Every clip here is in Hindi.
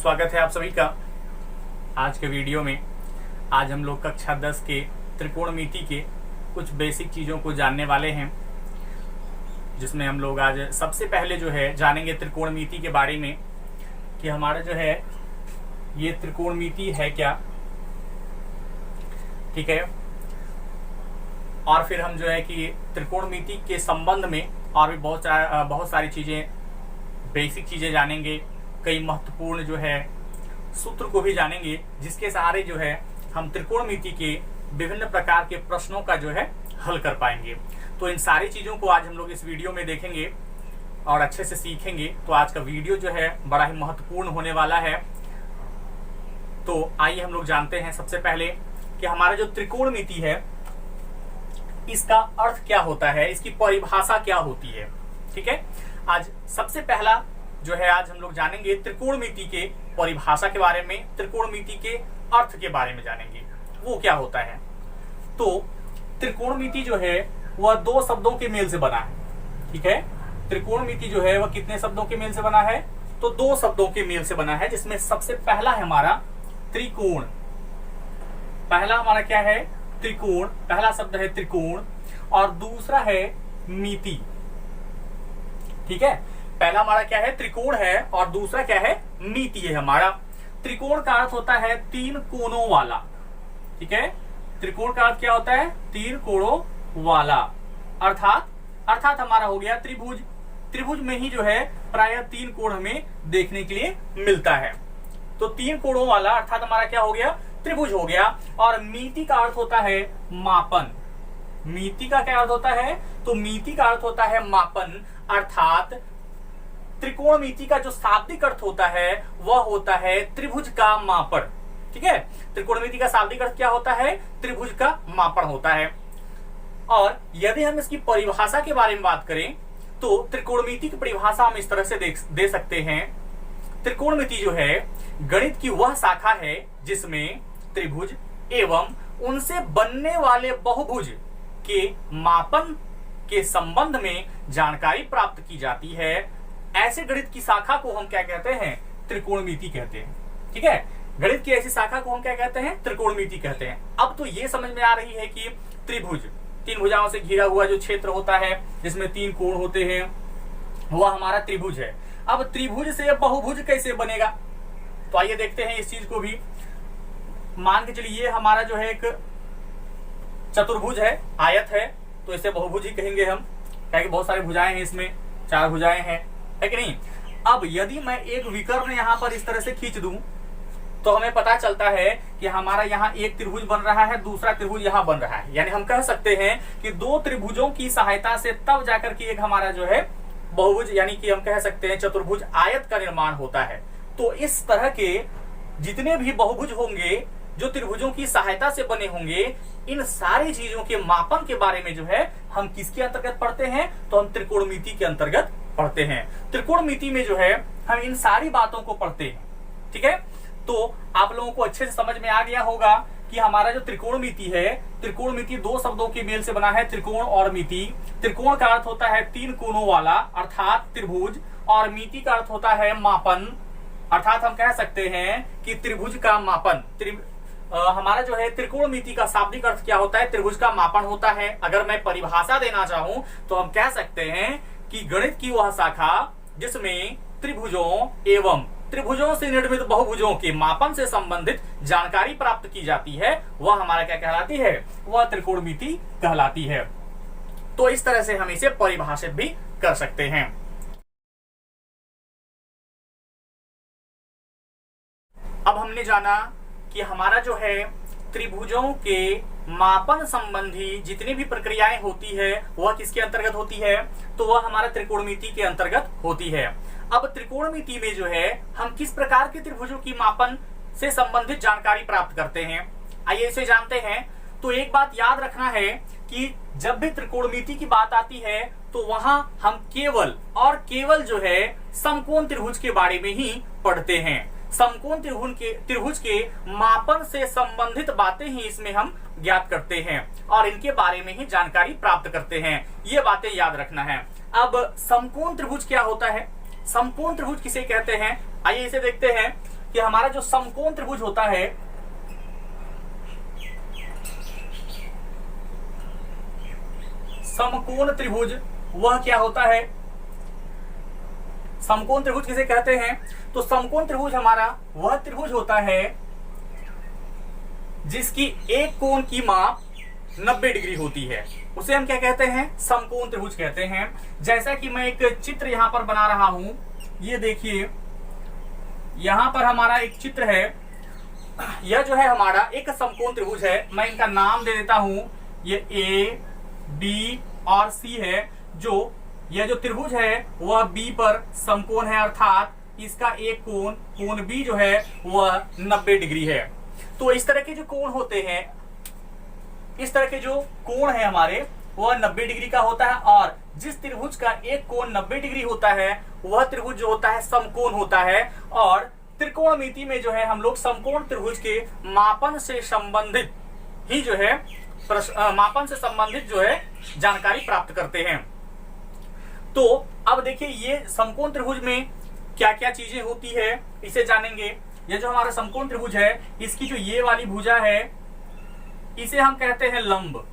स्वागत है आप सभी का आज के वीडियो में। आज हम लोग कक्षा 10 के त्रिकोणमिति के कुछ बेसिक चीज़ों को जानने वाले हैं, जिसमें हम लोग आज सबसे पहले जो है जानेंगे त्रिकोणमिति के बारे में कि हमारा जो है ये त्रिकोणमिति है क्या, ठीक है। और फिर हम जो है कि त्रिकोणमिति के संबंध में और भी बहुत सारी चीज़ें, बेसिक चीज़ें जानेंगे। कई महत्वपूर्ण जो है सूत्र को भी जानेंगे, जिसके सहारे जो है हम त्रिकोणमिति के विभिन्न प्रकार के प्रश्नों का जो है हल कर पाएंगे। तो इन सारी चीज़ों को आज हम लोग इस वीडियो में देखेंगे और अच्छे से सीखेंगे। तो आज का वीडियो जो है बड़ा ही महत्वपूर्ण होने वाला है। तो आइए हम लोग जानते हैं सबसे पहले कि हमारा जो त्रिकोणमिति है इसका अर्थ क्या होता है, इसकी परिभाषा क्या होती है, ठीक है। आज सबसे पहला जो है आज हम लोग जानेंगे त्रिकोणमिति के परिभाषा के बारे में, त्रिकोणमिति के अर्थ के बारे में जानेंगे वो क्या होता है। तो त्रिकोणमिति जो है वह दो शब्दों के मेल से बना है, ठीक है। त्रिकोणमिति जो है वह कितने शब्दों के मेल से बना है, तो दो शब्दों के मेल से बना है, जिसमें सबसे पहला है हमारा त्रिकोण। पहला हमारा क्या है, त्रिकोण। पहला शब्द है त्रिकोण और दूसरा है मिति, ठीक है। पहला हमारा क्या है, त्रिकोण है और दूसरा क्या है, मिति है हमारा। त्रिकोण का अर्थ होता है तीन कोणों वाला, ठीक है। त्रिकोण का अर्थ क्या होता है, तीन कोणों वाला। अर्थात हमारा हो गया त्रिभुज। त्रिभुज में ही जो है प्रायः तीन कोण हमें देखने के लिए मिलता है। तो तीन कोणों वाला अर्थात हमारा क्या हो गया, त्रिभुज हो गया। और मिति का अर्थ होता है मापन। मिति का क्या अर्थ होता है, तो मिति का अर्थ होता है मापन। अर्थात त्रिकोणमिति का जो शाब्दिक अर्थ होता है वह होता है त्रिभुज का मापन, ठीक है। त्रिकोणमिति का शाब्दिक अर्थ क्या होता है, त्रिभुज का मापन होता है। और यदि हम इसकी परिभाषा के बारे में बात करें तो त्रिकोणमिति की परिभाषा हम इस तरह से दे सकते हैं। त्रिकोणमिति जो है गणित की वह शाखा है जिसमें त्रिभुज एवं उनसे बनने वाले बहुभुज के मापन के संबंध में जानकारी प्राप्त की जाती है। ऐसे गणित की शाखा को हम क्या कहते हैं, त्रिकोणमिति कहते हैं, ठीक है। गणित की ऐसी शाखा को हम क्या कहते हैं, त्रिकोणमिति कहते हैं। अब तो ये समझ में आ रही है कि त्रिभुज, तीन भुजाओं से घिरा हुआ जो क्षेत्र होता है जिसमें तीन कोण होते हैं वह हमारा त्रिभुज है। अब त्रिभुज से बहुभुज कैसे बनेगा, तो आइए देखते हैं इस चीज को भी। मान के चलिए ये हमारा जो है एक चतुर्भुज है, आयत है, तो इसे बहुभुज ही कहेंगे हम, क्योंकि बहुत सारी भुजाएं हैं, इसमें चार भुजाएं हैं, है कि नहीं। अब यदि मैं एक विकर्ण यहाँ पर इस तरह से खींच दूं तो हमें पता चलता है कि हमारा यहाँ एक त्रिभुज बन रहा है, दूसरा त्रिभुज यहाँ बन रहा है। यानी हम कह सकते हैं कि दो त्रिभुजों की सहायता से तब जाकर के एक हमारा जो है बहुभुज, यानी कि हम कह सकते हैं चतुर्भुज आयत का निर्माण होता है। तो इस तरह के जितने भी बहुभुज होंगे जो त्रिभुजों की सहायता से बने होंगे, इन सारी चीजों के मापन के बारे में जो है हम किसके अंतर्गत पढ़ते हैं, तो हम त्रिकोणमिति के अंतर्गत पढ़ते हैं। त्रिकोणमिति में जो है हम इन सारी बातों को पढ़ते हैं, ठीक है। तो आप लोगों को अच्छे से समझ में आ गया होगा कि हमारा जो त्रिकोणमिति है, त्रिकोणमिति दो शब्दों के मेल से बना है, त्रिकोण और मिति। त्रिकोण का अर्थ होता है तीन कोणों वाला अर्थात त्रिभुज, और मिति का अर्थ होता है मापन, अर्थात हम कह सकते हैं कि त्रिभुज का मापन। हमारा जो है त्रिकोणमिति का शाब्दिक अर्थ क्या होता है, त्रिभुज का मापन होता है। अगर मैं परिभाषा देना चाहूं तो हम कह सकते हैं कि गणित की वह शाखा जिसमें त्रिभुजों एवं त्रिभुजों से निर्मित बहुभुजों के मापन से संबंधित जानकारी प्राप्त की जाती है वह हमारा क्या कहलाती है, वह त्रिकोणमिति कहलाती है। तो इस तरह से हम इसे परिभाषित भी कर सकते हैं। अब हमने जाना कि हमारा जो है त्रिभुजों के मापन संबंधी जितनी भी प्रक्रियाएं होती है वह किसके अंतर्गत होती है, तो वह हमारा त्रिकोणमिति के अंतर्गत होती है। अब त्रिकोणमिति में जो है हम किस प्रकार के त्रिभुजों की मापन से संबंधित जानकारी प्राप्त करते हैं, आइए इसे जानते हैं। तो एक बात याद रखना है कि जब भी त्रिकोणमिति की बात आती है तो वहां हम केवल और केवल जो है समकोण त्रिभुज के बारे में ही पढ़ते हैं। समकोण त्रिभुज के मापन से संबंधित बातें ही इसमें हम ज्ञात करते हैं और इनके बारे में ही जानकारी प्राप्त करते हैं। ये बातें याद रखना है। अब समकोण त्रिभुज क्या होता है, समकोण त्रिभुज किसे कहते हैं, आइए इसे देखते हैं। कि हमारा जो समकोण त्रिभुज होता है, समकोण त्रिभुज वह क्या होता है, समकोण त्रिभुज किसे कहते हैं? तो समकोण त्रिभुज हमारा वह त्रिभुज होता है जिसकी एक कोण की माप 90 डिग्री होती है, उसे हम क्या कहते हैं? समकोण त्रिभुज कहते हैं। जैसा कि मैं एक चित्र यहां पर बना रहा हूं, ये देखिए यहां पर हमारा एक चित्र है, यह जो है हमारा एक समकोण त्रिभुज है। मैं इनका नाम दे देता हूं, ये ए, बी और सी है। जो यह जो त्रिभुज है वह बी पर समकोण है, अर्थात इसका एक कोण, कोण बी जो है वह 90 डिग्री है। तो इस तरह के जो कोण होते हैं, इस तरह के जो कोण है हमारे, वह 90 डिग्री का होता है। और जिस त्रिभुज का एक कोण 90 डिग्री होता है वह त्रिभुज जो होता है समकोण होता है। और त्रिकोणमिति में जो है हम लोग समकोण त्रिभुज के मापन से संबंधित ही जो है मापन से संबंधित जो है जानकारी प्राप्त करते हैं। तो अब देखिए ये समकोण त्रिभुज में क्या क्या चीजें होती है, इसे जानेंगे। ये जो हमारा समकोण त्रिभुज है, इसकी जो ये वाली भुजा है इसे हम कहते हैं लंब,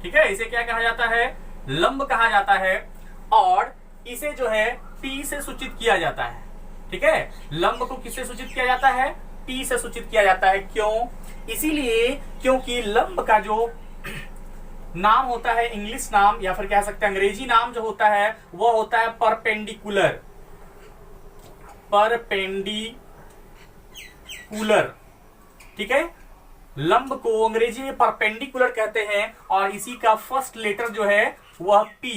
ठीक है, इसे क्या कहा जाता है? लंब कहा जाता है। और इसे जो है P से सूचित किया जाता है, ठीक है। लंब को किससे सूचित किया जाता है? P से सूचित किया जाता है। क्यों? इसीलिए क्योंकि लंब का जो नाम होता है, इंग्लिश नाम या फिर कह सकते हैं अंग्रेजी नाम जो होता है वह होता है परपेंडिकुलर, परपेंडिकुलर, ठीक है। लंब को अंग्रेजी में परपेंडिकुलर कहते हैं और इसी का फर्स्ट लेटर जो है वह P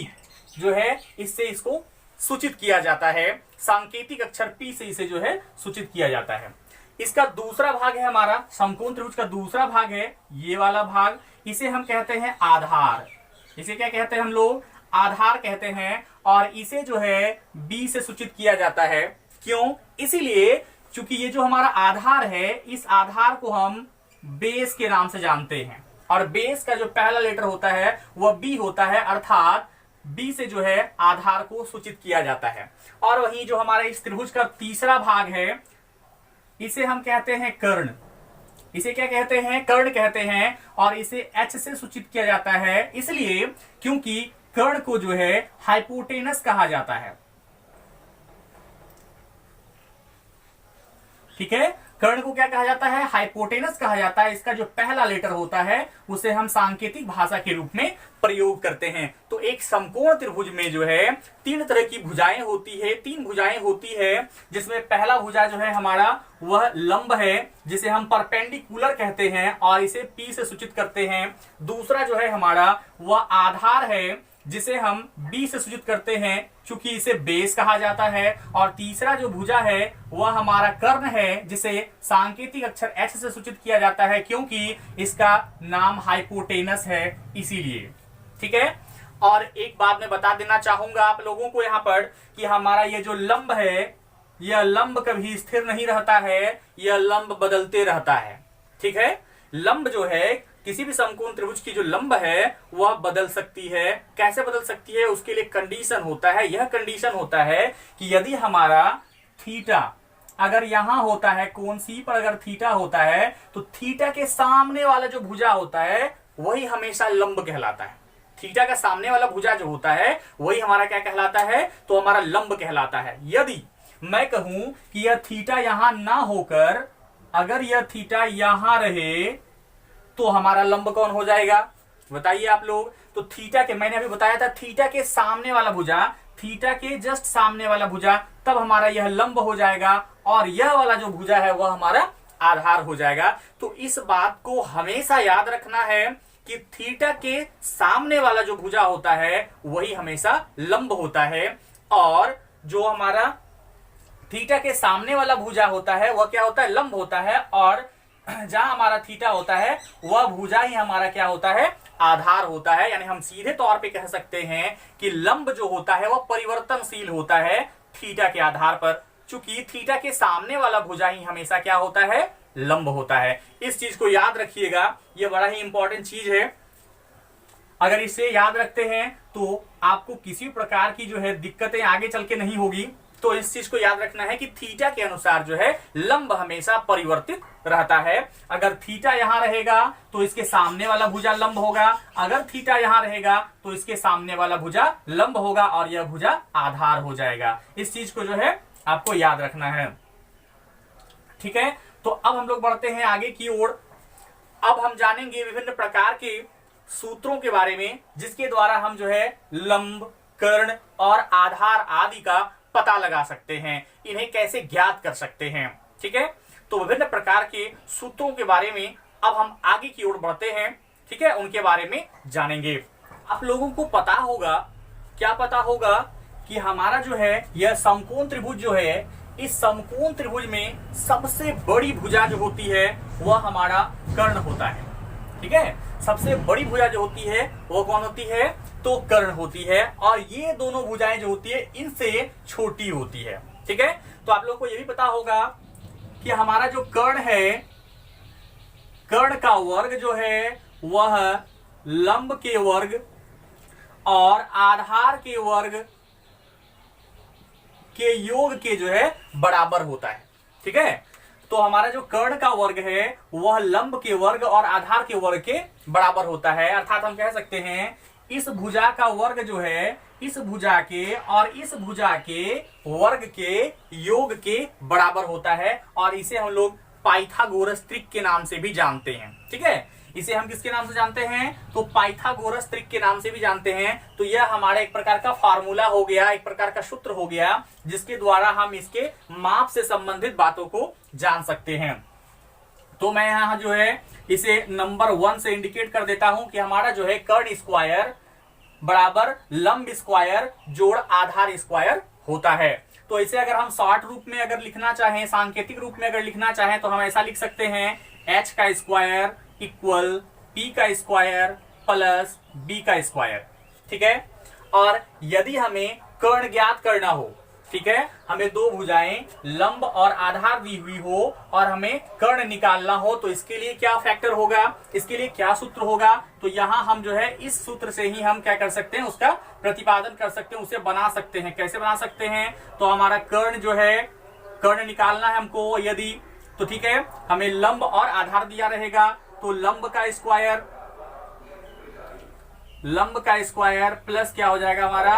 जो है, इससे इसको सूचित किया जाता है। सांकेतिक अक्षर P से इसे जो है सूचित किया जाता है। इसका दूसरा भाग है हमारा समकोण त्रिभुज का दूसरा भाग है ये वाला भाग, इसे हम कहते हैं आधार। इसे क्या कहते हैं हम लोग? आधार कहते हैं। और इसे जो है B से सूचित किया जाता है। क्यों? इसीलिए क्योंकि ये जो हमारा आधार है, इस आधार को हम बेस के नाम से जानते हैं और बेस का जो पहला लेटर होता है वह B होता है, अर्थात B से जो है आधार को सूचित किया जाता है। और वहीं जो हमारा इस त्रिभुज का तीसरा भाग है, इसे हम कहते हैं कर्ण। इसे क्या कहते हैं? कर्ण कहते हैं। और इसे H से सूचित किया जाता है, इसलिए क्योंकि कर्ण को जो है हाइपोटेनस कहा जाता है, ठीक है। कर्ण को क्या कहा जाता है? हाइपोटेनस कहा जाता है। इसका जो पहला लेटर होता है उसे हम सांकेतिक भाषा के रूप में प्रयोग करते हैं। तो एक समकोण त्रिभुज में जो है तीन तरह की भुजाएं होती है, तीन भुजाएं होती है, जिसमें पहला भुजा जो है हमारा वह लंब है, जिसे हम परपेंडिकुलर कहते हैं और इसे P से सूचित करते हैं। दूसरा जो है हमारा वह आधार है, जिसे हम B से सूचित करते हैं क्योंकि इसे बेस कहा जाता है। और तीसरा जो भुजा है वह हमारा कर्ण है, जिसे सांकेतिक अक्षर H से सूचित किया जाता है क्योंकि इसका नाम हाइपोटेनस है, इसीलिए, ठीक है। और एक बात मैं बता देना चाहूंगा आप लोगों को यहाँ पर कि हमारा ये जो लंब है, यह लंब कभी स्थिर नहीं रहता है, यह लंब बदलते रहता है, ठीक है। लंब जो है किसी भी समकोण त्रिभुज की जो लंब है वह बदल सकती है। कैसे बदल सकती है? उसके लिए कंडीशन होता है। यह कंडीशन होता है कि यदि हमारा थीटा अगर यहां होता है, कोण सी पर अगर थीटा होता है, तो थीटा के सामने वाला जो भुजा होता है वही हमेशा लंब कहलाता है। थीटा का सामने वाला भुजा जो होता है वही हमारा क्या कहलाता है? तो हमारा लंब कहलाता है। यदि मैं कहूं कि यह थीटा यहां ना होकर अगर यह थीटा यहां रहे तो हमारा लंब कौन हो जाएगा? बताइए आप लोग। तो थीटा के, मैंने अभी बताया था, थीटा के सामने वाला भुजा, थीटा के जस्ट सामने वाला भुजा, तब हमारा यह लंब हो जाएगा और यह वाला जो भुजा है वह हमारा आधार हो जाएगा। तो इस बात को हमेशा याद रखना है कि थीटा के सामने वाला जो भुजा होता है वही हमेशा लंब होता है और जो हमारा थीटा के सामने वाला भुजा होता है वह क्या होता है? लंब होता है। और जहां हमारा थीटा होता है वह भुजा ही हमारा क्या होता है? आधार होता है। यानी हम सीधे तौर पे कह सकते हैं कि लंब जो होता है वह परिवर्तनशील होता है थीटा के आधार पर, चूंकि थीटा के सामने वाला भुजा ही हमेशा क्या होता है? लंब होता है। इस चीज को याद रखिएगा, यह बड़ा ही इंपॉर्टेंट चीज है। अगर इसे याद रखते हैं तो आपको किसी प्रकार की जो है दिक्कतें आगे चल के नहीं होगी। तो इस चीज को याद रखना है कि थीटा के अनुसार जो है लंब हमेशा परिवर्तित रहता है। अगर थीटा यहां रहेगा तो इसके सामने वाला भुजा लंब होगा, अगर थीटा यहां रहेगा तो इसके सामने वाला भुजा लंब होगा और यह भुजा आधार हो जाएगा। इस चीज को जो है आपको याद रखना है। ठीक है, तो अब हम लोग बढ़ते हैं आगे की ओर। अब हम जानेंगे विभिन्न प्रकार के सूत्रों के बारे में जिसके द्वारा हम जो है लंब, कर्ण और आधार आदि का पता लगा सकते हैं, इन्हें कैसे ज्ञात कर सकते हैं। ठीक है, तो विभिन्न प्रकार के सूत्रों के बारे में अब हम आगे की ओर बढ़ते हैं। ठीक है, उनके बारे में जानेंगे। आप लोगों को पता होगा, क्या पता होगा कि हमारा जो है यह समकोण त्रिभुज जो है, इस समकोण त्रिभुज में सबसे बड़ी भुजा जो होती है वह हमारा कर्ण होता है। ठीक है, सबसे बड़ी भुजा जो होती है वो कौन होती है, तो कर्ण होती है, और ये दोनों भुजाएं जो होती है इनसे छोटी होती है। ठीक है, तो आप लोग को ये भी पता होगा कि हमारा जो कर्ण है, कर्ण का वर्ग जो है वह लंब के वर्ग और आधार के वर्ग के योग के जो है बराबर होता है। ठीक है, तो हमारा जो कर्ण का वर्ग है वह लंब के वर्ग और आधार के वर्ग के बराबर होता है। अर्थात हम कह सकते हैं इस भुजा का वर्ग जो है इस भुजा के और इस भुजा के वर्ग के योग के बराबर होता है, और इसे हम लोग पाइथागोरस त्रिक के नाम से भी जानते हैं। ठीक है, इसे हम किसके नाम से जानते हैं, तो पाइथागोरस त्रिक के नाम से भी जानते हैं। तो यह हमारा एक प्रकार का फार्मूला हो गया, एक प्रकार का सूत्र हो गया जिसके द्वारा हम इसके माप से संबंधित बातों को जान सकते हैं। तो मैं यहां जो है इसे नंबर 1 से इंडिकेट कर देता हूं कि हमारा जो है कर्ण स्क्वायर बराबर लंब स्क्वायर जोड़ आधार स्क्वायर होता है। तो इसे अगर हम शॉर्ट रूप में अगर लिखना चाहें, सांकेतिक रूप में अगर लिखना चाहें तो हम ऐसा लिख सकते हैं h का स्क्वायर इक्वल p का स्क्वायर प्लस b का स्क्वायर। ठीक है, और यदि हमें कर्ण ज्ञात करना हो, ठीक है, हमें दो भुजाएं लंब और आधार दी हुई हो और हमें कर्ण निकालना हो, तो इसके लिए क्या फैक्टर होगा, इसके लिए क्या सूत्र होगा, तो यहां हम जो है इस सूत्र से ही हम क्या कर सकते हैं, उसका प्रतिपादन कर सकते हैं, उसे बना सकते हैं। कैसे बना सकते हैं, तो हमारा कर्ण जो है, कर्ण निकालना है हमको यदि, तो ठीक है, हमें लंब और आधार दिया रहेगा, तो लंब का स्क्वायर प्लस क्या हो जाएगा हमारा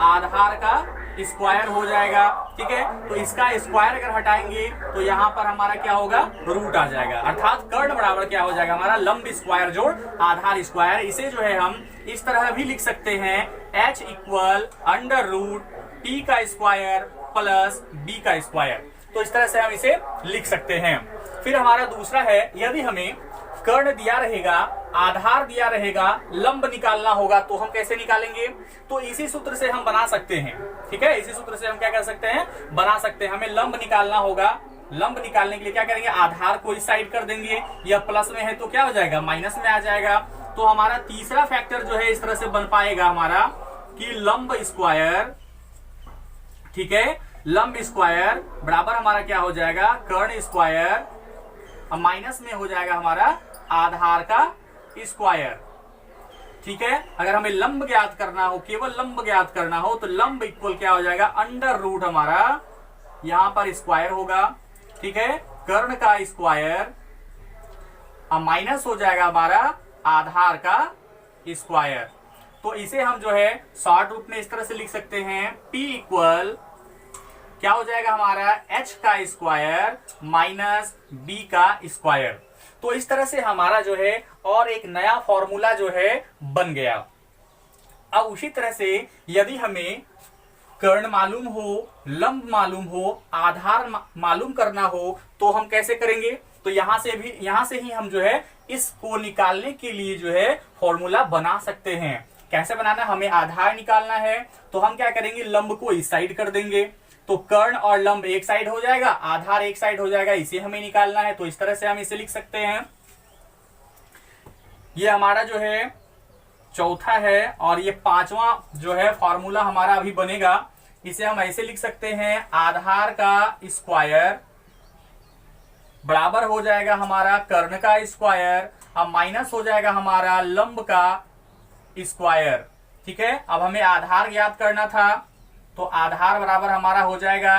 आधार का स्क्वायर हो जाएगा। ठीक है, तो इसका स्क्वायर अगर हटाएंगे तो यहाँ पर हमारा क्या होगा, रूट आ जाएगा। अर्थात कर्ण बराबर क्या हो जाएगा हमारा लंब स्क्वायर जोड़ आधार स्क्वायर। इसे जो है हम इस तरह भी लिख सकते हैं h equal under root p का स्क्वायर प्लस b का स्क्वायर। तो इस तरह से हम इसे लिख सकते हैं। फिर हमारा दूसरा है, यदि हमें कर्ण दिया रहेगा, आधार दिया रहेगा, लंब निकालना होगा, तो हम कैसे निकालेंगे, तो इसी सूत्र से हम बना सकते हैं। ठीक है, इसी सूत्र से हम क्या कर सकते हैं, बना सकते हैं। हमें लंब निकालना होगा, लंब निकालने के लिए क्या करेंगे, आधार को इस साइड कर देंगे, या प्लस में है तो क्या हो जाएगा, माइनस में आ जाएगा। तो हमारा तीसरा फैक्टर जो है इस तरह से बन पाएगा हमारा कि लंब स्क्वायर, ठीक है, लंब स्क्वायर बराबर हमारा क्या हो जाएगा, कर्ण स्क्वायर, माइनस में हो जाएगा हमारा आधार का स्क्वायर। ठीक है, अगर हमें लंब ज्ञात करना हो, केवल लंब ज्ञात करना हो, तो लंब इक्वल क्या हो जाएगा, अंडर रूट हमारा यहां पर स्क्वायर होगा। ठीक है, कर्ण का स्क्वायर माइनस हो जाएगा हमारा आधार का स्क्वायर। तो इसे हम जो है शॉर्ट रूप में इस तरह से लिख सकते हैं, P इक्वल क्या हो जाएगा हमारा h का स्क्वायर माइनस b का स्क्वायर। तो इस तरह से हमारा जो है और एक नया फॉर्मूला जो है बन गया। अब उसी तरह से यदि हमें कर्ण मालूम हो, लंब मालूम हो, आधार मालूम करना हो, तो हम कैसे करेंगे, तो यहां से ही हम जो है इसको निकालने के लिए जो है फॉर्मूला बना सकते हैं। कैसे बनाना, हमें आधार निकालना है तो हम क्या करेंगे, लंब को इस साइड कर देंगे, तो कर्ण और लंब एक साइड हो जाएगा, आधार एक साइड हो जाएगा, इसे हमें निकालना है। तो इस तरह से हम इसे लिख सकते हैं। ये हमारा जो है चौथा है, और ये पांचवा जो है फॉर्मूला हमारा अभी बनेगा। इसे हम ऐसे लिख सकते हैं, आधार का स्क्वायर बराबर हो जाएगा हमारा कर्ण का स्क्वायर, अब माइनस हो जाएगा हमारा लंब का स्क्वायर। ठीक है, अब हमें आधार ज्ञात करना था, तो आधार बराबर हमारा हो जाएगा,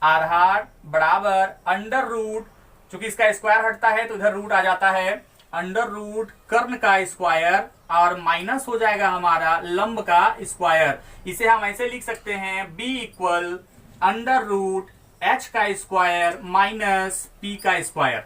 आधार बराबर अंडर रूट, चूंकि इसका स्क्वायर हटता है तो इधर रूट आ जाता है, अंडर रूट कर्ण का स्क्वायर और माइनस हो जाएगा हमारा लंब का स्क्वायर। इसे हम ऐसे लिख सकते हैं b equal under root h का स्क्वायर माइनस p का स्क्वायर।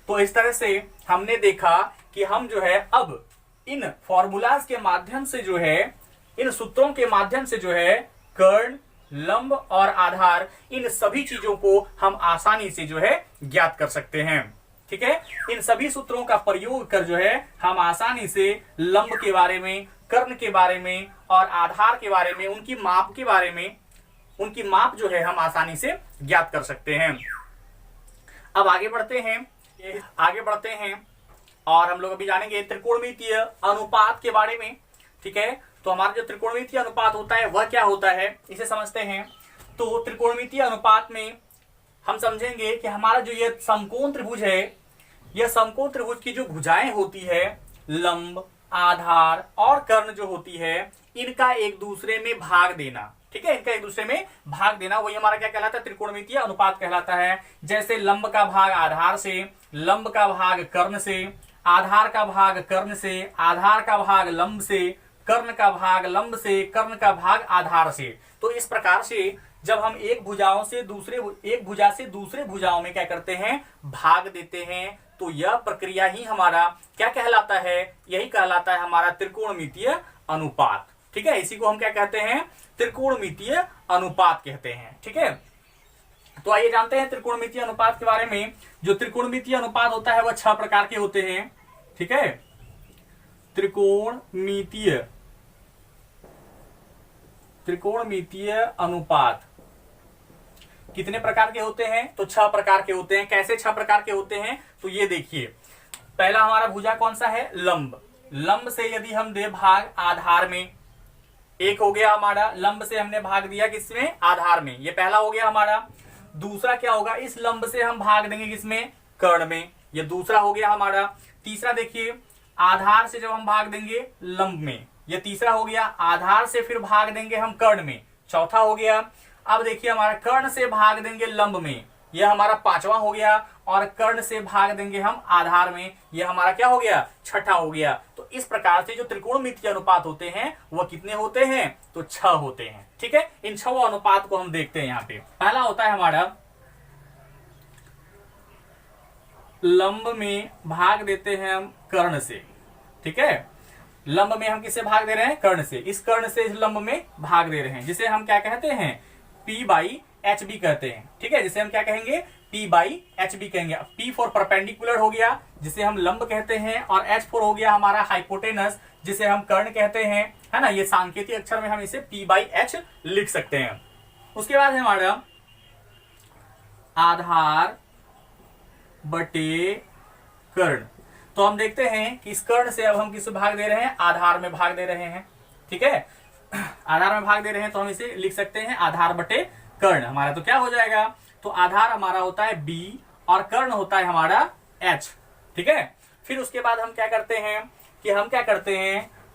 तो इस तरह से हमने देखा कि हम जो है अब इन फॉर्मूलाज के माध्यम से जो है, इन सूत्रों के माध्यम से जो है कर्ण, लंब और आधार, इन सभी चीजों को हम आसानी से जो है ज्ञात कर सकते हैं। ठीक है, इन सभी सूत्रों का प्रयोग कर जो है हम आसानी से लंब के बारे में, कर्ण के बारे में और आधार के बारे में, उनकी माप के बारे में, उनकी माप जो है हम आसानी से ज्ञात कर सकते हैं। अब आगे बढ़ते हैं और हम लोग अभी जानेंगे त्रिकोणमितीय अनुपात के बारे में। ठीक है, तो हमारा जो त्रिकोणमितीय अनुपात होता है वह क्या होता है, इसे समझते हैं। तो त्रिकोणमितीय अनुपात में हम समझेंगे कि हमारा जो ये समकोण त्रिभुज है, यह समकोण त्रिभुज की जो भुजाएं होती है, लंब, आधार और कर्ण जो होती है, इनका एक दूसरे में भाग देना। ठीक है, इनका एक दूसरे में भाग देना, वही हमारा क्या कहलाता है, त्रिकोणमितीय अनुपात कहलाता है। जैसे लंब का भाग आधार से, लंब का भाग कर्ण से, आधार का भाग कर्ण से, आधार का भाग लंब से, कर्ण का भाग लंब से, कर्ण का भाग आधार से। तो इस प्रकार से जब हम एक भुजा से दूसरे भुजाओं में क्या करते हैं, भाग देते हैं, तो यह प्रक्रिया ही हमारा क्या कहलाता है, यही कहलाता है हमारा त्रिकोणमितीय अनुपात। ठीक है, इसी को हम क्या कहते हैं, त्रिकोणमितीय अनुपात कहते हैं। ठीक है, तो आइए जानते हैं त्रिकोणमितीय अनुपात के बारे में। जो त्रिकोणमितीय अनुपात होता है वह 6 प्रकार के होते हैं। ठीक है, त्रिकोणमितीय अनुपात कितने प्रकार के होते हैं, तो 6 प्रकार के होते हैं। कैसे 6 प्रकार के होते हैं, तो ये देखिए, पहला हमारा भुजा कौन सा है, लंब। लंब से यदि हम दे भाग आधार में, एक हो गया हमारा, लंब से हमने भाग दिया किसमें, आधार में, ये पहला हो गया हमारा। दूसरा क्या होगा, इस लंब से हम भाग देंगे किसमें, कर्ण में, ये दूसरा हो गया हमारा। तीसरा देखिए, आधार से जब हम भाग देंगे लंब में, ये तीसरा हो गया। आधार से फिर भाग देंगे हम कर्ण में, चौथा हो गया। अब देखिए हमारा कर्ण से भाग देंगे लंब में, यह हमारा 5वां हो गया। और कर्ण से भाग देंगे हम आधार में, यह हमारा क्या हो गया, 6ठा हो गया। तो इस प्रकार से जो त्रिकोणमितीय अनुपात होते हैं वह कितने होते हैं, तो 6 होते हैं। ठीक है, इन 6 अनुपात को हम देखते हैं यहाँ पे। पहला होता है हमारा लंब में भाग देते हैं हम कर्ण से। ठीक है, लंब में हम किससे भाग दे रहे हैं, कर्ण से। इस कर्ण से इस लंब में भाग दे रहे हैं, जिसे हम क्या कहते हैं, P/HB कहते हैं। ठीक है, जिसे हम क्या कहेंगे, P/HB कहेंगे। P फॉर परपेंडिकुलर हो गया, जिसे हम लंब कहते हैं, और H फॉर हो गया हमारा हाइपोटेनस, जिसे हम कर्ण कहते हैं, है ना। ये सांकेतिक अक्षर में हम इसे P/H लिख सकते हैं। उसके बाद है हमारा आधार बटे कर्ण। तो हम देखते हैं कि इस कर्ण से अब हम किस भाग दे रहे हैं, आधार में भाग दे रहे हैं। ठीक है, आधार में भाग दे रहे हैं, तो हम इसे लिख सकते हैं आधार बटे कर्ण। हमारा तो क्या हो जाएगा, तो आधार हमारा होता है B और कर्ण होता है हमारा H। ठीक है, फिर उसके बाद हम क्या करते हैं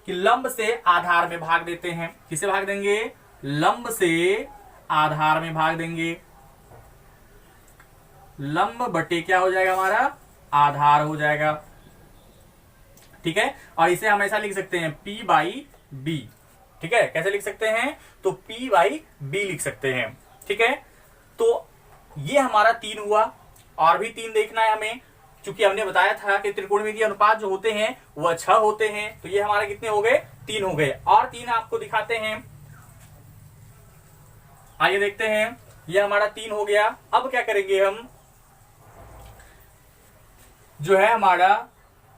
कि लंब से आधार में भाग देते हैं। किसे भाग देंगे, लंब से आधार में भाग देंगे। लंब बटे क्या हो जाएगा हमारा, आधार हो जाएगा। ठीक है, और इसे हम ऐसा लिख सकते हैं P/B। ठीक है, कैसे लिख सकते हैं, तो P/B लिख सकते हैं। ठीक है, तो ये हमारा 3 हुआ, और भी 3 देखना है हमें, क्योंकि हमने बताया था कि त्रिकोणमितीय अनुपात जो होते हैं वह 6 होते हैं। तो ये हमारे कितने हो गए, 3 हो गए। और 3 आपको दिखाते हैं, आइए देखते हैं। ये हमारा 3 हो गया। अब क्या करेंगे हम, जो है हमारा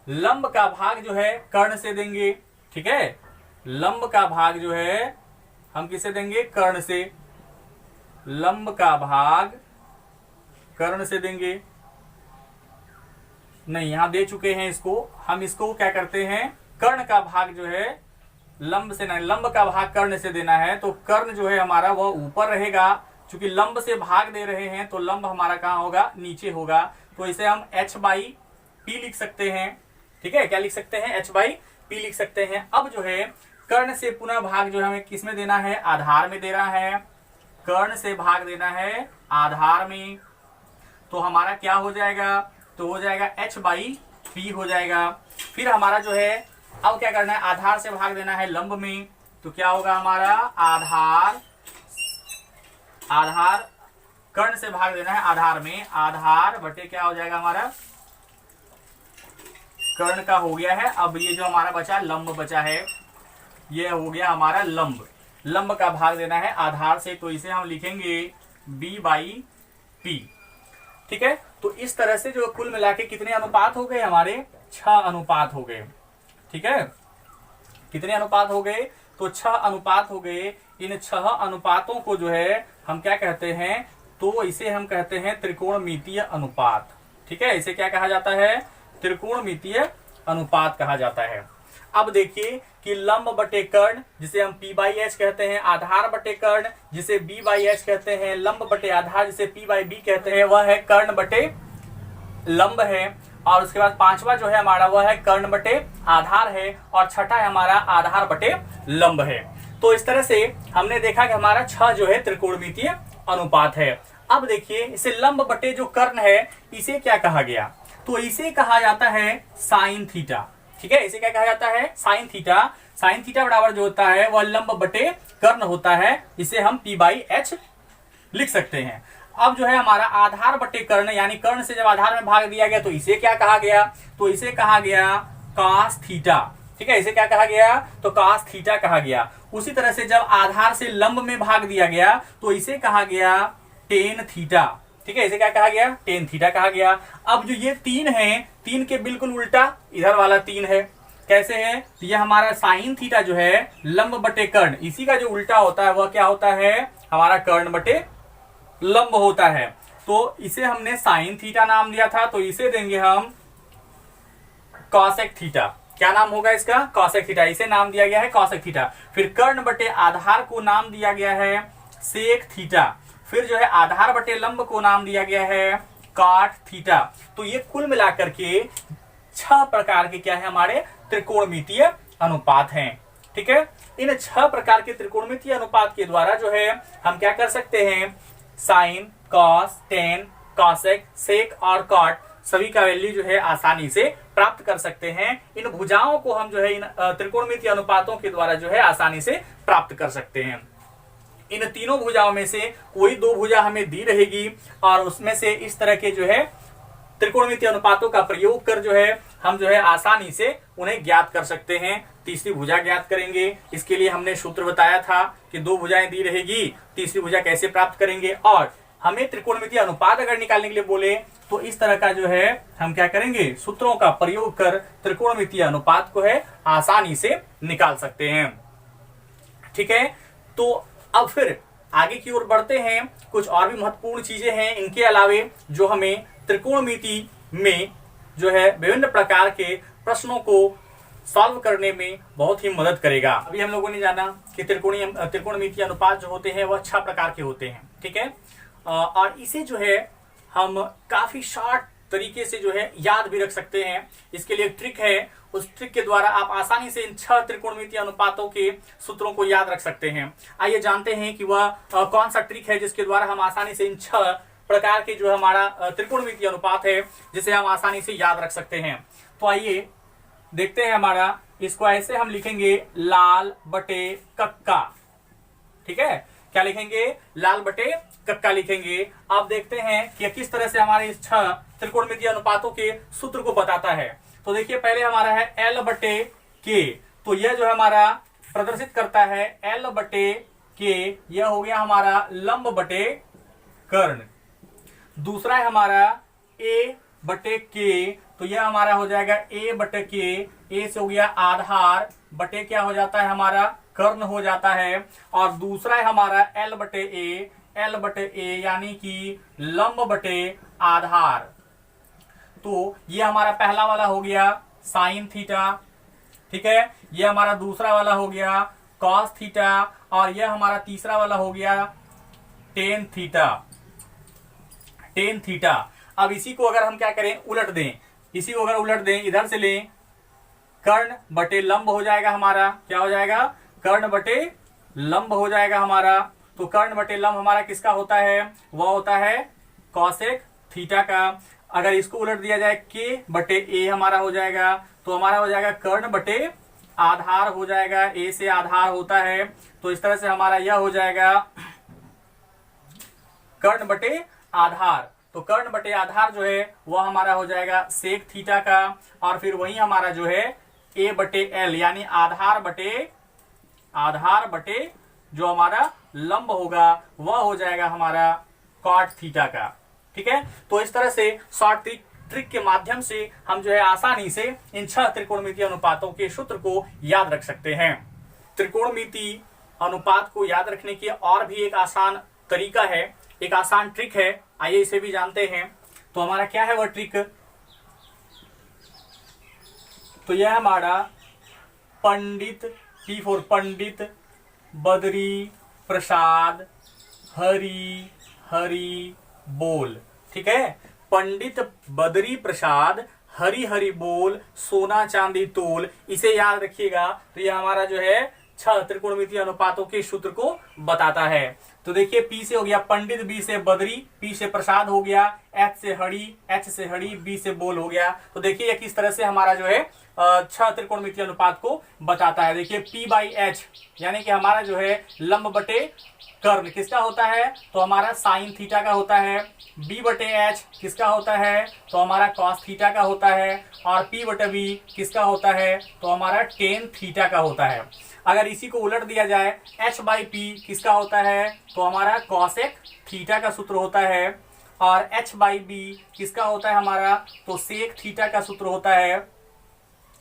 लंब का भाग जो है कर्ण से देंगे। ठीक है, लंब का भाग जो है हम किसे देंगे, कर्ण से। लंब का भाग कर्ण से देंगे, नहीं यहां दे चुके हैं इसको, हम इसको क्या करते हैं, कर्ण का भाग जो है लंब से नहीं, लंब का भाग कर्ण से देना है। तो कर्ण जो है हमारा वह ऊपर रहेगा, क्योंकि लंब से भाग दे रहे हैं तो लंब हमारा कहां होगा, नीचे होगा। तो इसे हम H/P लिख सकते हैं। ठीक है, क्या लिख सकते हैं, H/P लिख सकते हैं। अब जो है कर्ण से पुनः भाग जो है हमें किस में देना है, आधार में देना है, कर्ण से भाग देना है आधार में। तो हमारा क्या हो जाएगा, तो हो जाएगा h/p हो जाएगा। फिर हमारा जो है अब क्या करना है, आधार से भाग देना है लंब में, तो क्या होगा हमारा आधार कर्ण से भाग देना है आधार में, आधार बटे क्या हो जाएगा हमारा, कर्ण का हो गया है। अब ये जो हमारा बचा लंब बचा है, ये हो गया हमारा लंब का भाग देना है आधार से, तो इसे हम लिखेंगे b/p। ठीक है, तो इस तरह से जो कुल मिला के कितने अनुपात हो गए हमारे, 6 अनुपात हो गए। ठीक है, कितने अनुपात हो गए, तो 6 अनुपात हो गए। इन 6 अनुपातों को जो है हम क्या कहते हैं, तो इसे हम कहते हैं त्रिकोणमितीय अनुपात। ठीक है, इसे क्या कहा जाता है, त्रिकोणमितीय अनुपात कहा जाता है। अब देखिए कि लंब बटे कर्ण जिसे हम p/h कहते हैं, आधार बटे कर्ण जिसे b/h कहते हैं, लंब बटे आधार जिसे p/b कहते हैं, वह है कर्ण बटे लंब है। और उसके बाद पांचवा जो है हमारा वह है कर्ण बटे आधार है, और छठा है हमारा आधार बटे लंब है। तो इस तरह से हमने देखा कि हमारा 6 जो है त्रिकोणमितीय अनुपात है। अब देखिए इसे लंब बटे जो कर्ण है इसे क्या कहा गया, तो इसे कहा जाता है साइन थीटा। ठीक है, इसे क्या कहा जाता है, साइन थीटा। साइन थीटा बराबर जो होता है वह लंब बटे कर्ण होता है, इसे हम p/h लिख सकते हैं। अब जो है हमारा आधार बटे कर्ण, यानी कर्ण से जब आधार में भाग दिया गया तो इसे क्या कहा गया, तो इसे कहा गया cos थीटा। ठीक है, इसे क्या कहा गया, तो cos थीटा कहा गया। उसी तरह से जब आधार से लंब में भाग दिया गया तो इसे कहा गया tan थीटा। ठीक है, इसे क्या कहा गया, tan थीटा कहा गया। अब जो ये 3 है, 3 के बिल्कुल उल्टा इधर वाला 3 है। कैसे है, तो ये हमारा साइन थीटा जो है लंब बटे कर्ण, इसी का जो उल्टा होता है वह क्या होता है, हमारा कर्ण बटे लंब होता है। तो इसे हमने साइन थीटा नाम दिया था, तो इसे देंगे हम कॉसेक थीटा। क्या नाम होगा इसका, कॉसेक थीटा। इसे नाम दिया गया है कॉसेक थीटा। फिर कर्ण बटे आधार को नाम दिया गया है सेक थीटा। फिर जो है आधार बटे लंब को नाम दिया गया है काट थीटा। तो ये कुल मिलाकर के 6 प्रकार के क्या है हमारे त्रिकोणमितीय अनुपात हैं। ठीक है, इन 6 प्रकार के त्रिकोणमितीय अनुपात के द्वारा जो है हम क्या कर सकते हैं, साइन, कॉस, टेन, कॉसेक, सेक और कॉट सभी का वैल्यू जो है आसानी से प्राप्त कर सकते हैं। इन भुजाओं को हम जो है इन त्रिकोणमितीय अनुपातों के द्वारा जो है आसानी से प्राप्त कर सकते हैं। इन तीनों भुजाओं में से कोई 2 भुजा हमें दी रहेगी और उसमें से इस तरह के जो है त्रिकोणमितीय अनुपातों का प्रयोग कर जो है हम जो है आसानी से उन्हें ज्ञात कर सकते हैं। तीसरी भुजा ज्ञात करेंगे, इसके लिए हमने सूत्र बताया था कि 2 भुजाएं दी रहेगी, तीसरी भुजा कैसे प्राप्त करेंगे। और हमें त्रिकोणमितीय अनुपात अगर निकालने के लिए बोले तो इस तरह का जो है हम क्या करेंगे, सूत्रों का प्रयोग कर त्रिकोणमितीय अनुपात को है आसानी से निकाल सकते हैं। ठीक है, तो अब फिर आगे की ओर बढ़ते हैं। कुछ और भी महत्वपूर्ण चीजें हैं इनके अलावे जो हमें त्रिकोणमिति में जो है विभिन्न प्रकार के प्रश्नों को सॉल्व करने में बहुत ही मदद करेगा। अभी हम लोगों ने जाना कि त्रिकोणमितीय अनुपात जो होते हैं वह 6 प्रकार के होते हैं। ठीक है, और इसे जो है हम काफी शॉर्ट तरीके से जो है याद भी रख सकते हैं। इसके लिए एक ट्रिक है, उस ट्रिक के द्वारा आप आसानी से इन 6 त्रिकोणमितीय अनुपातों के सूत्रों को याद रख सकते हैं। आइए जानते हैं कि वह कौन सा ट्रिक है जिसके द्वारा हम आसानी से इन 6 प्रकार के जो हमारा त्रिकोणमितीय अनुपात है जिसे हम आसानी से याद रख सकते हैं। तो आइए देखते हैं। हमारा इसको ऐसे हम लिखेंगे लाल बटे कक्का। ठीक है, क्या लिखेंगे, लाल बटे कक्का लिखेंगे। आप देखते हैं कि किस तरह से हमारे इस 6 त्रिकोणमितीय अनुपातों के सूत्र को बताता है। तो देखिए पहले हमारा है L बटे K, तो यह जो हमारा प्रदर्शित करता है L बटे K, यह हो गया हमारा लंब बटे कर्ण। दूसरा है हमारा A बटे K, तो यह हमारा हो जाएगा A बटे K, A से हो गया आधार बटे क्या हो जाता है हमारा कर्ण हो जाता है। और दूसरा है हमारा L बटे A यानी कि लंब बटे आधार। तो ये हमारा पहला वाला हो गया साइन थीटा। ठीक है, ये हमारा दूसरा वाला हो गया कॉस थीटा और यह हमारा तीसरा वाला हो गया टेन थीटा। अब इसी को अगर हम क्या करें, उलट दें, इसी को अगर उलट दें, इधर से लें, कर्ण बटे लंब हो जाएगा हमारा, क्या हो जाएगा, कर्ण बटे लंब हो जाएगा हमारा। तो कर्ण बटे लंब हमारा किसका होता है, वह होता है कॉसेक थीटा का। अगर इसको उलट दिया जाए के बटे ए हमारा हो जाएगा, तो हमारा हो जाएगा कर्ण बटे आधार हो जाएगा, ए से आधार होता है। तो इस तरह से हमारा यह हो जाएगा कर्ण बटे आधार। तो कर्ण बटे आधार जो है वह हमारा हो जाएगा सेक थीटा का, और फिर वही हमारा जो है ए बटे एल यानी आधार बटे जो हमारा लंब होगा वह हो जाएगा हमारा कॉट थीटा का। ठीक है, तो इस तरह से शॉर्ट ट्रिक के माध्यम से हम जो है आसानी से इन 6 त्रिकोणमितीय अनुपातों के सूत्र को याद रख सकते हैं। त्रिकोणमितीय अनुपात को याद रखने की और भी एक आसान तरीका है, एक आसान ट्रिक है, आइए इसे भी जानते हैं। तो हमारा क्या है वह ट्रिक, तो यह हमारा पंडित P फॉर पंडित बद्री प्रसाद हरि हरि बोल। ठीक है, पंडित बद्री प्रसाद हरि हरि बोल सोना चांदी तोल, इसे याद रखिएगा। तो यह हमारा जो है 6 त्रिकोणमितीय अनुपातों के सूत्र को बताता है। तो देखिए P से हो गया पंडित, B से बद्री, P से प्रसाद हो गया, H से हड़ी, B से बोल हो गया। तो देखिए ये किस तरह से हमारा जो है 6 त्रिकोणमितीय अनुपात को बताता है। देखिए P बाई H यानी कि हमारा जो है लंब बटे कर्ण किसका होता है, तो हमारा साइन थीटा का होता है। B बटे H किसका होता है, तो हमारा कॉस थीटा का होता है। और P बटे B किसका होता है, तो हमारा टेन थीटा का होता है। अगर इसी को उलट दिया जाए H बाई P किसका होता है, तो हमारा कॉसेक थीटा का सूत्र होता है। और H बाई B किसका होता है हमारा, तो सेक थीटा का सूत्र होता है।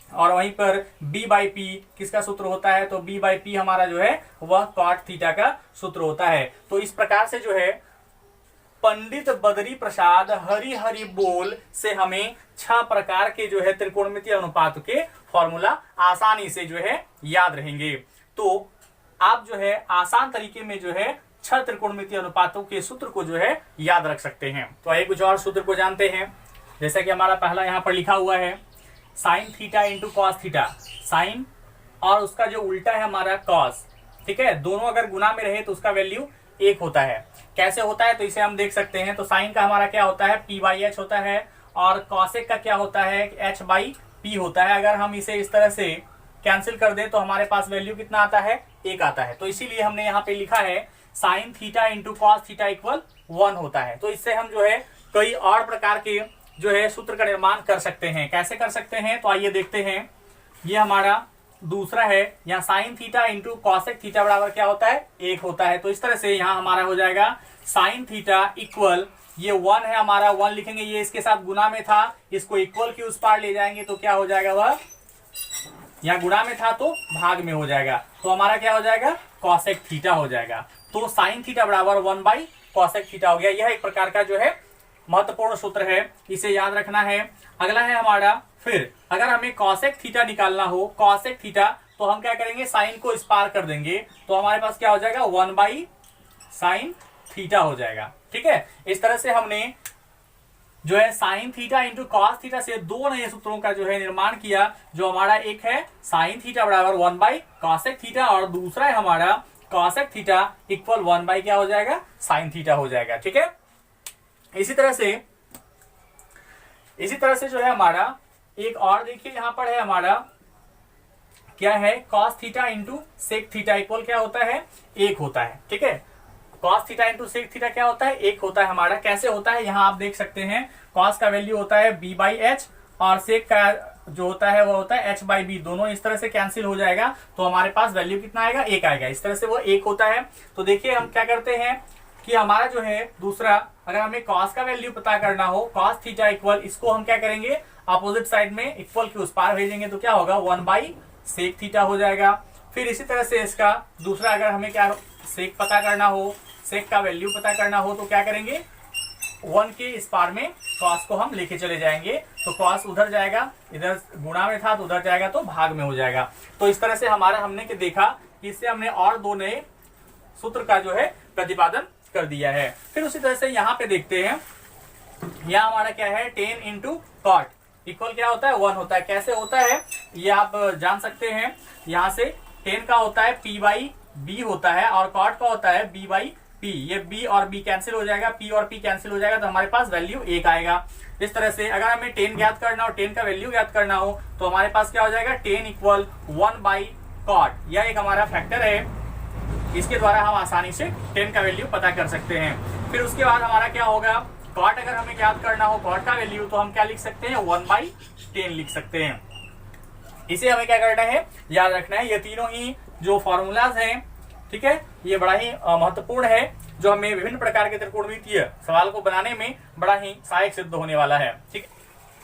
और वहीं पर B बाई P किसका सूत्र होता है, तो B बाई P हमारा जो है वह कॉट थीटा का सूत्र होता है। तो इस प्रकार से जो है पंडित बद्री प्रसाद हरि हरि बोल से हमें 6 प्रकार के जो है त्रिकोणमितीय अनुपात के फॉर्मूला आसानी से जो है याद रहेंगे। तो आप जो है आसान तरीके में जो है 6 त्रिकोणमितीय अनुपातों के सूत्र को जो है याद रख सकते हैं। तो आइए कुछ और सूत्र को जानते हैं। जैसा कि हमारा पहला यहाँ पर लिखा हुआ है sine theta into cos theta, sine और उसका जो उल्टा है हमारा कॉस। ठीक है, दोनों अगर गुना में रहे तो उसका वैल्यू 1 होता है। कैसे होता है, तो इसे हम देख सकते हैं। तो साइन का हमारा क्या होता है, P बाई H होता है, और कॉसेक का क्या होता है, H बाई P होता है। अगर हम इसे इस तरह से कैंसिल कर दें तो हमारे पास वैल्यू कितना आता है, 1 आता है। तो इसीलिए हमने यहाँ पे लिखा है sine theta into cos theta equal 1 होता है। तो इससे हम जो है कई और प्रकार के जो है सूत्र का निर्माण कर सकते हैं। कैसे कर सकते हैं, तो आइए देखते हैं। ये हमारा दूसरा है, यहाँ sign theta into cosec theta बराबर क्या होता है, 1 होता है। तो इस तरह से यहाँ हमारा हो जाएगा साइन थीटा इक्वल, ये 1 है हमारा, 1 लिखेंगे, ये इसके साथ गुना में था, इसको इक्वल की उस पार ले जाएंगे तो क्या हो जाएगा, वह यहाँ गुणा में था तो भाग में हो जाएगा। तो हमारा क्या हो जाएगा, कॉसेक थीटा हो जाएगा। तो साइन थीटा बराबर 1 बाई कॉसेक थीटा हो गया। यह एक प्रकार का जो है महत्वपूर्ण सूत्र है, इसे याद रखना है। अगला है हमारा, फिर अगर हमें कॉसेक थीटा निकालना हो, कॉसेक थीटा, तो हम क्या करेंगे, साइन को इस पार कर देंगे तो हमारे पास क्या हो जाएगा, 1 बाई साइन थीटा हो जाएगा। ठीक है, इस तरह से हमने जो है sine theta into cos theta से 2 नए सूत्रों का जो है निर्माण किया। जो हमारा एक है साइन थीटा बराबर 1 बाई कॉसेक थीटा, और दूसरा है हमारा कॉसेक थीटा इक्वल 1 बाई क्या हो जाएगा, साइन थीटा हो जाएगा। ठीक है, इसी तरह से जो है हमारा एक और देखिए यहाँ पर है हमारा क्या है, cos theta into sec theta equal क्या होता है, 1 होता है। ठीक है, cos theta into sec theta क्या होता है, 1 होता है हमारा। कैसे होता है, यहाँ आप देख सकते हैं, कॉस का वैल्यू होता है b बाई एच, और सेक का जो होता है वो होता है h बाई बी। दोनों इस तरह से कैंसिल हो जाएगा तो हमारे पास वैल्यू कितना आएगा, 1 आएगा। इस तरह से वो 1 होता है। तो देखिए हम क्या करते हैं कि हमारा जो है दूसरा, अगर हमें कॉस का वैल्यू पता करना हो, कॉस थीटा इक्वल, इसको हम क्या करेंगे, अपोजिट साइड में इक्वल के उस पार भेजेंगे तो क्या होगा, 1 बाई सेक थीटा हो जाएगा। फिर इसी तरह से इसका दूसरा, अगर हमें क्या सेक पता करना हो, सेक का वैल्यू पता करना हो, तो क्या करेंगे, 1 के इस पार में कॉस को हम लेके चले जाएंगे तो कॉस उधर जाएगा, इधर गुणा में था तो उधर जाएगा तो भाग में हो जाएगा। तो इस तरह से हमारा हमने के देखा कि इससे हमने और 2 नए सूत्र का जो है प्रतिपादन कर दिया है। फिर उसी तरह से यहाँ पे देखते हैं, यहाँ हमारा क्या है, 10 इंटू कॉट इक्वल क्या होता है, 1 होता है। कैसे होता है ये आप जान सकते हैं, यहाँ से टेन का होता है P बाई बी होता है और कॉट का होता है B बाई P। ये B और B कैंसिल हो जाएगा, P और P कैंसिल हो जाएगा, तो हमारे पास वैल्यू 1 आएगा। इस तरह से अगर हमें टेन ज्ञात करना हो, टेन का वैल्यू ज्ञात करना हो, तो हमारे पास क्या हो जाएगा, टेन इक्वल 1 बाई कॉट। यह एक हमारा फैक्टर है, इसके द्वारा हम आसानी से टेन का वैल्यू पता कर सकते हैं। फिर उसके बाद हमारा क्या होगा, कॉट अगर हमें ज्ञात करना हो कॉट का वैल्यू, तो हम क्या लिख सकते हैं, 1 बाई 10 लिख सकते हैं। इसे हमें क्या करना है, याद रखना है। ये तीनों ही जो फॉर्मूलाज हैं, ठीक है, ये बड़ा ही महत्वपूर्ण है, जो हमें विभिन्न प्रकार के त्रिकोणमितीय सवाल को बनाने में बड़ा ही सहायक सिद्ध होने वाला है। ठीक,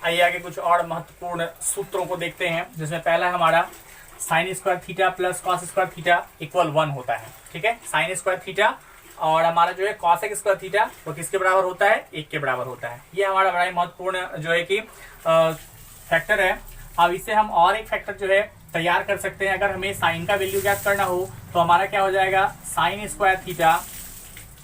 आइए आगे कुछ और महत्वपूर्ण सूत्रों को देखते हैं, जिसमें पहला हमारा sine square theta plus cos square theta equal 1 होता है। ठीक है, साइन स्क्वायर थीटा और हमारा जो है कॉसेक स्क्वायर थीटा वो किसके बराबर होता है, 1 के बराबर होता है। ये हमारा बड़ा ही महत्वपूर्ण जो है कि फैक्टर है। अब इससे हम और एक फैक्टर जो है तैयार कर सकते हैं। अगर हमें साइन का वैल्यू ज्ञात करना हो, तो हमारा क्या हो जाएगा, साइन स्क्वायर थीटा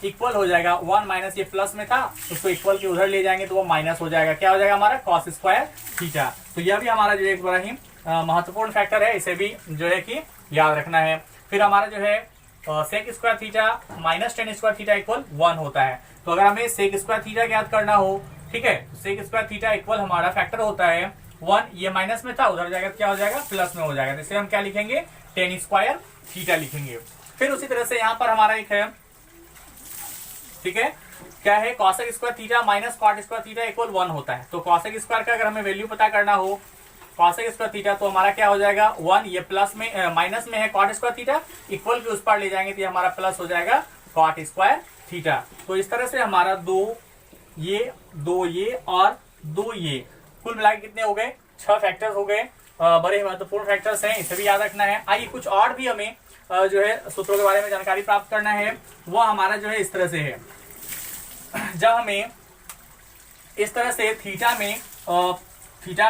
इक्वल हो जाएगा 1 माइनस, ये प्लस में था, उसको इक्वल के उधर ले जाएंगे तो वो माइनस हो जाएगा, क्या हो जाएगा हमारा, कॉस स्क्वायर थीटा। तो यह भी हमारा जो एक बड़ा ही महत्वपूर्ण फैक्टर है, इसे भी जो है कि याद रखना है। फिर हमारा जो है sec square theta minus tan square theta equal 1 होता है। तो अगर हमें सेक स्क्वायर थीटा ज्ञात करना हो, ठीक है, तो सेक स्क्वायर थीटा इक्वल हमारा फैक्टर होता है 1, ये माइनस में था, उधर जाएगा क्या हो जाएगा, प्लस में हो जाएगा। जैसे हम क्या लिखेंगे, टेन स्क्वायर थीटा लिखेंगे। फिर उसी तरह से यहाँ पर हमारा एक है, ठीक है, क्या है, cosec square theta minus cot square theta equal 1 होता है। तो कॉसेक स्क्वायर का अगर हमें वैल्यू पता करना हो, कॉसेक स्क्वायर थीटा, तो हमारा क्या हो जाएगा 1, ये प्लस में माइनस में है कॉट स्क्वायर थीटा, इक्वल के उस पर ले जाएंगे तो ये हमारा प्लस हो जाएगा कॉट स्क्वायर थीटा। तो इस तरह से हमारा 2 ये और 2 ये कुल मिला के कितने हो गए, 6 फैक्टर्स हो गए। बड़े महत्वपूर्ण फैक्टर्स हैं, इसे भी याद रखना है। आइए कुछ और भी हमें जो है सूत्रों के बारे में जानकारी प्राप्त करना है। वो हमारा जो है इस तरह से है, जब हमें इस तरह से थीटा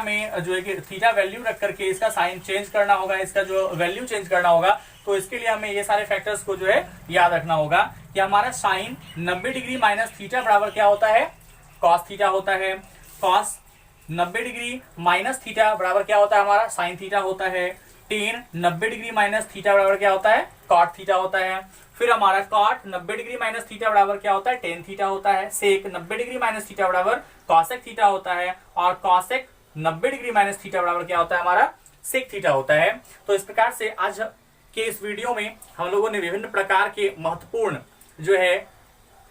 में जो है कि थीटा वैल्यू रख करके इसका साइन चेंज करना होगा, इसका जो वैल्यू चेंज करना होगा, तो इसके लिए हमें ये सारे फैक्टर्स को जो है याद रखना होगा कि हमारा साइन 90 डिग्री माइनस थीटा बराबर क्या होता है, कॉस थीटा होता है। कॉस 90 डिग्री माइनस थीटा बराबर क्या होता है, हमारा साइन थीटा होता है। टेन 90 डिग्री माइनस थीटा बराबर क्या होता है, कॉट थीटा होता है। फिर हमारा कॉट 90 डिग्री माइनस थीटा बराबर क्या होता है, टेन थीटा होता है। सेक 90 डिग्री माइनस थीटा बराबर कॉसेक थीटा होता है, और कॉसेक 90 डिग्री माइनस थीटा बराबर क्या होता है, हमारा सेक थीटा होता है। तो इस प्रकार से आज के इस वीडियो में हम लोगों ने विभिन्न प्रकार के महत्वपूर्ण जो है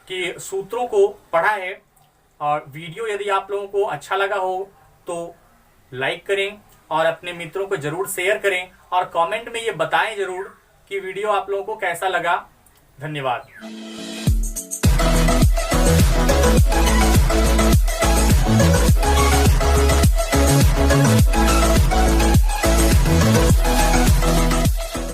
कि सूत्रों को पढ़ा है। और वीडियो यदि आप लोगों को अच्छा लगा हो तो लाइक करें और अपने मित्रों को जरूर शेयर करें, और कमेंट में ये बताएं जरूर कि वीडियो आप लोगों को कैसा लगा। धन्यवाद।